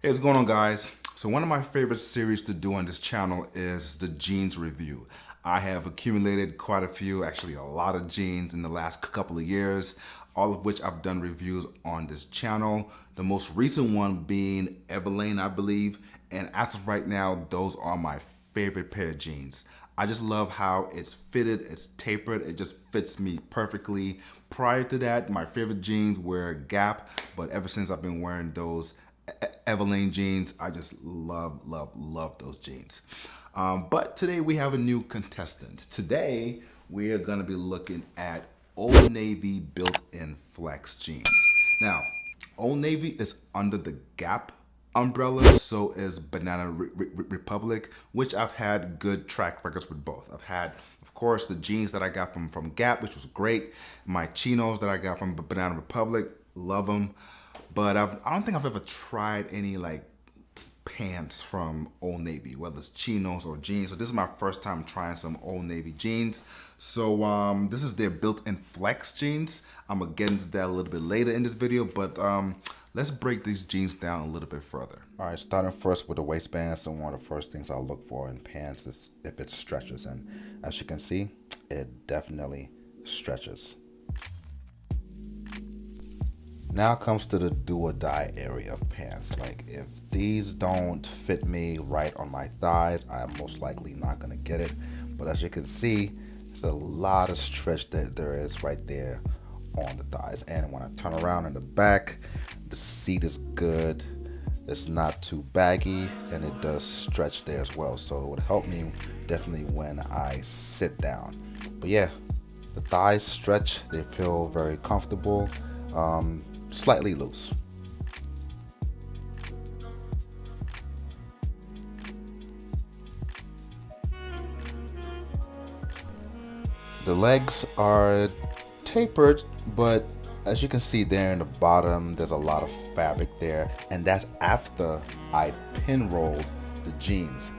Hey, what's going on, guys? So one of my favorite series to do on this channel is the jeans review. I have accumulated quite a few, actually a lot of jeans in the last couple of years, all of which I've done reviews on this channel. The most recent one being Everlane, I believe. And as of right now, those are my favorite pair of jeans. I just love how it's fitted, it's tapered, it just fits me perfectly. Prior to that, my favorite jeans were Gap, but ever since I've been wearing those Everlane jeans, I just love those jeans. But today we have a new contestant. Today we are going to be looking at Old Navy built-in flex jeans. Now, Old Navy is under the Gap umbrella, so is Banana Republic, which I've had good track records with both. I've had, of course, the jeans that I got from Gap, which was great. My chinos that I got from Banana Republic, love them. But I don't think I've ever tried any like pants from Old Navy, whether it's chinos or jeans. So this is my first time trying some Old Navy jeans. So this is their built-in flex jeans. I'm gonna get into that a little bit later in this video, but let's break these jeans down a little bit further. All right, starting first with the waistband. So one of the first things I'll look for in pants is if it stretches, and as you can see, it definitely stretches. Now comes to the do or die area of pants. Like if these don't fit me right on my thighs, I'm most likely not gonna get it. But as you can see, there's a lot of stretch that there is right there on the thighs. And when I turn around in the back, the seat is good. It's not too baggy and it does stretch there as well. So it would help me definitely when I sit down. But yeah, the thighs stretch, they feel very comfortable. Slightly loose. The legs are tapered, but as you can see there in the bottom, there's a lot of fabric there, and that's after I pin rolled the jeans.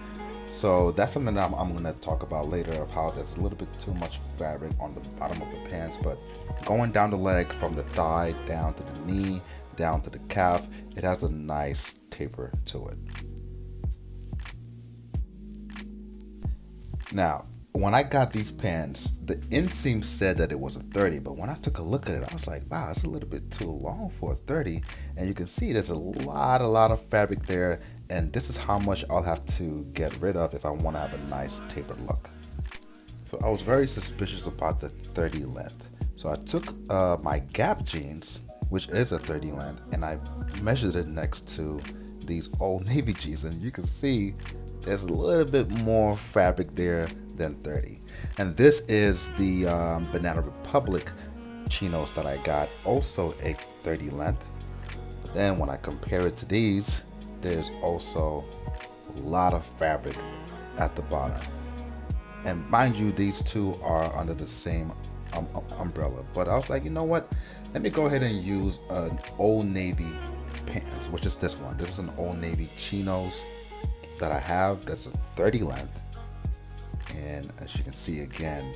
So that's something that I'm going to talk about later, of how there's a little bit too much fabric on the bottom of the pants. But going down the leg from the thigh down to the knee, down to the calf, it has a nice taper to it. Now, when I got these pants, the inseam said that it was a 30, but when I took a look at it, I was like, wow, it's a little bit too long for a 30. And you can see there's a lot of fabric there, and this is how much I'll have to get rid of if I want to have a nice tapered look. So I was very suspicious about the 30 length. So I took my Gap jeans, which is a 30 length, and I measured it next to these Old Navy jeans, and you can see there's a little bit more fabric there than 30. And this is the Banana Republic chinos that I got, also a 30 length. But then when I compare it to these, there's also a lot of fabric at the bottom. And mind you, these two are under the same umbrella. But I was like, you know what? Let me go ahead and use an Old Navy pants, which is this one. This is an Old Navy chinos that I have. That's a 30 length. And as you can see again,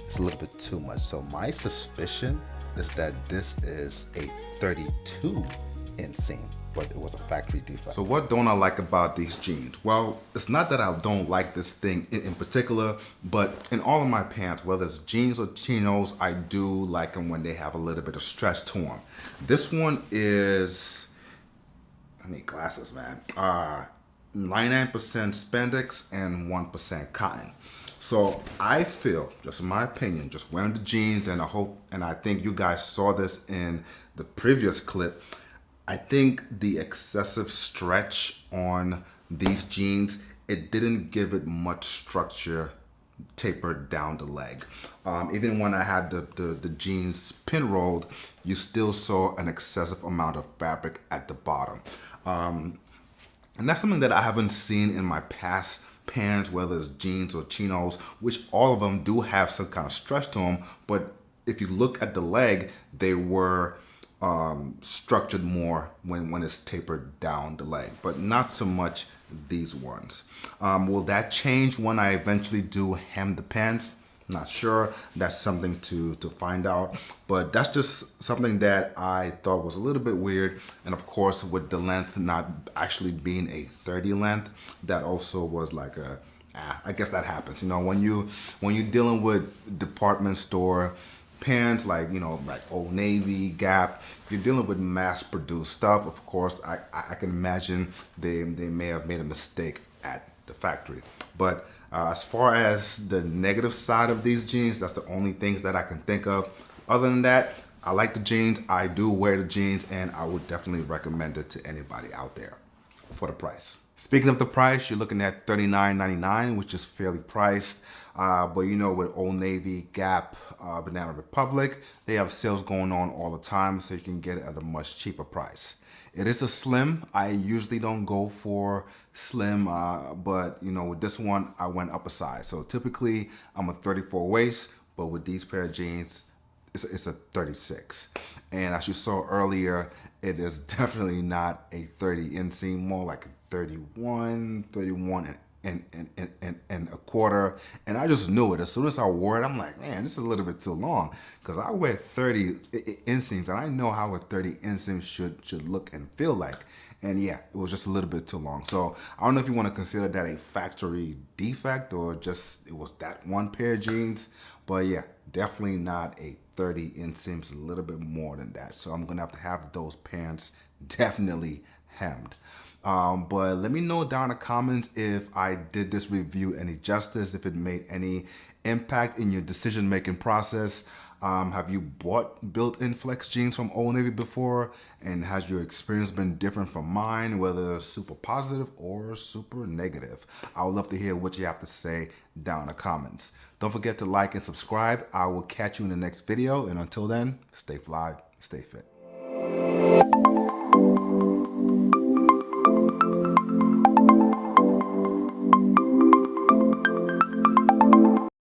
it's a little bit too much. So my suspicion is that this is a 32 inseam, but it was a factory defect. So what don't I like about these jeans? Well, it's not that I don't like this thing in particular, but in all of my pants, whether it's jeans or chinos, I do like them when they have a little bit of stretch to them. This one is, I need glasses, man. 99% spandex and 1% cotton. So I feel, just in my opinion, just wearing the jeans, and I think you guys saw this in the previous clip, I think the excessive stretch on these jeans, it didn't give it much structure tapered down the leg. Even when I had the jeans pin rolled, you still saw an excessive amount of fabric at the bottom. And that's something that I haven't seen in my past pants, whether it's jeans or chinos, which all of them do have some kind of stretch to them. But if you look at the leg, they were structured more when it's tapered down the leg, but not so much these ones. Will that change when I eventually do hem the pants? Not sure. That's something to find out. But that's just something that I thought was a little bit weird. And of course, with the length not actually being a 30 length, that also was like I guess that happens. You know, when you're dealing with department store pants like, you know, like Old Navy, Gap, you're dealing with mass produced stuff. Of course, I can imagine they may have made a mistake at the factory. But as far as the negative side of these jeans, that's the only things that I can think of. Other than that, I like the jeans. I do wear the jeans, and I would definitely recommend it to anybody out there for the price. Speaking of the price, you're looking at $39.99, which is fairly priced. But you know, with Old Navy, Gap, Banana Republic, they have sales going on all the time, so you can get it at a much cheaper price. It is a slim. I usually don't go for slim, but you know, with this one, I went up a size. So typically, I'm a 34 waist, but with these pair of jeans, it's a 36. And as you saw earlier, it is definitely not a 30 inseam, more like a 31 and a quarter. And I just knew it. As soon as I wore it, I'm like, man, this is a little bit too long. Because I wear 30 inseams, and I know how a 30 inseam should look and feel like. And yeah, it was just a little bit too long. So I don't know if you want to consider that a factory defect or just it was that one pair of jeans. But yeah, definitely not a 30 inseams, a little bit more than that. So I'm gonna have those pants definitely hemmed. But let me know down in the comments if I did this review any justice, if it made any impact in your decision-making process. Have you bought built-in flex jeans from Old Navy before? And has your experience been different from mine, whether super positive or super negative? I would love to hear what you have to say down in the comments. Don't forget to like and subscribe. I will catch you in the next video. And until then, stay fly, stay fit.